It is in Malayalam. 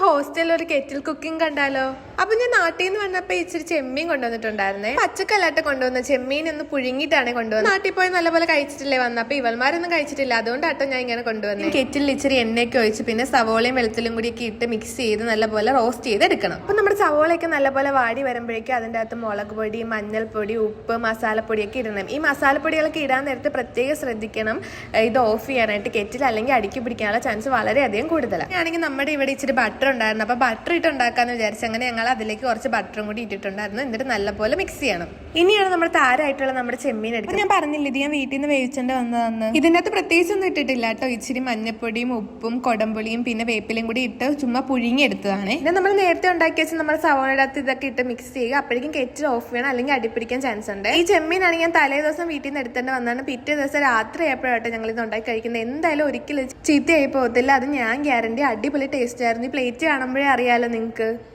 ഹോസ്റ്റലിൽ ഒരു കെറ്റിൽ കുക്കിംഗ് കണ്ടാലോ? അപ്പൊ ഞാൻ നാട്ടിൽ നിന്ന് വന്നപ്പോ ഇച്ചിരി ചെമ്മീൻ കൊണ്ടുവന്നിട്ടുണ്ടായിരുന്നേ. പച്ചക്കല്ലാട്ട് കൊണ്ടുവന്ന ചെമ്മീൻ ഒന്ന് പുഴുങ്ങിയിട്ടാണ് കൊണ്ടുവന്നത്. നാട്ടിൽ പോയി നല്ലപോലെ കഴിച്ചിട്ടില്ലേ വന്നപ്പോ ഇവന്മാരൊന്നും കഴിച്ചിട്ടില്ല, അതുകൊണ്ടാട്ടോ ഞാൻ ഇങ്ങനെ കൊണ്ടുവന്നത്. കെറ്റിൽ ഇച്ചിരി എണ്ണയൊക്കെ ഒഴിച്ച് പിന്നെ സവോളയും വെളുത്തുള്ളിയും കൂടി ഒക്കെ ഇട്ട് മിക്സ് ചെയ്ത് നല്ലപോലെ റോസ്റ്റ് ചെയ്തെടുക്കണം. അപ്പൊ നമ്മുടെ സവോളയൊക്കെ നല്ലപോലെ വാടി വരുമ്പോഴേക്കും അതിൻ്റെ അകത്ത് മുളക് പൊടി, മഞ്ഞൾപ്പൊടി, ഉപ്പ്, മസാലപ്പൊടിയൊക്കെ ഇടണം. ഈ മസാലപ്പൊടികളൊക്കെ ഇടാൻ നേരത്തെ പ്രത്യേകം ശ്രദ്ധിക്കണം ഇത് ഓഫ് ചെയ്യാനായിട്ട്. കെറ്റിൽ അല്ലെങ്കിൽ അടുക്കി പിടിക്കാനുള്ള ചാൻസ് വളരെയധികം കൂടുതലാണ്. ആണെങ്കിൽ നമ്മുടെ ഇവിടെ ഇച്ചിരി ബട്ടർ ഉണ്ടായിരുന്നു, അപ്പൊ ബട്ടർ ഇട്ട് ഉണ്ടാക്കാന്ന് വിചാരിച്ചു. അങ്ങനെ ഞങ്ങൾ അതിലേക്ക് കുറച്ച് ബട്ടറും കൂടി ഇട്ടിട്ടുണ്ടായിരുന്നു. എന്നിട്ട് നല്ലപോലെ മിക്സ് ചെയ്യണം. ഇനിയാണ് നമ്മൾ താരമായിട്ടുള്ള നമ്മുടെ ചെമ്മീൻ എടുക്കുന്നത്. ഞാൻ പറഞ്ഞില്ല ഇത് ഞാൻ വീട്ടിൽ നിന്ന് വേവിച്ചോണ്ട് വന്നതെന്ന്. ഇതിൻ്റെ അകത്ത് പ്രത്യേകിച്ചൊന്നും ഇട്ടിട്ടില്ല കേട്ടോ. ഇച്ചിരി മഞ്ഞപ്പൊടിയും ഉപ്പും കൊടമ്പുളിയും പിന്നെ വേപ്പിലയും കൂടി ഇട്ട് ചുമ്മാ പുഴുങ്ങി എടുത്തതാണ്. പിന്നെ നമ്മൾ നേരത്തെ ഉണ്ടാക്കി വെച്ച് നമ്മുടെ സവോളയുടെ അകത്ത് ഇതൊക്കെ ഇട്ട് മിക്സ് ചെയ്യുക. അപ്പോഴേക്കും കെറ്റിൽ ഓഫ് ചെയ്യണം, അല്ലെങ്കിൽ അടിപ്പിടിക്കാൻ ചാൻസ് ഉണ്ട്. ഈ ചെമ്മീനാണെങ്കിൽ ഞാൻ തലേ ദിവസം വീട്ടിൽ നിന്ന് എടുത്തേണ്ട വന്നാണ്. പിറ്റേ ദിവസം രാത്രി ആയപ്പോഴാട്ടോ ഞങ്ങൾ ഇത് ഉണ്ടാക്കി കഴിക്കുന്നത്. എന്തായാലും ഒരിക്കലും ചീത്തയായി പോകത്തില്ല, അത് ഞാൻ ഗ്യാരണ്ടി. അടിപൊളി ടേസ്റ്റ് ആയിരുന്നു. ഈ പ്ലേറ്റ് കാണുമ്പോഴേ അറിയാലോ നിങ്ങൾക്ക്.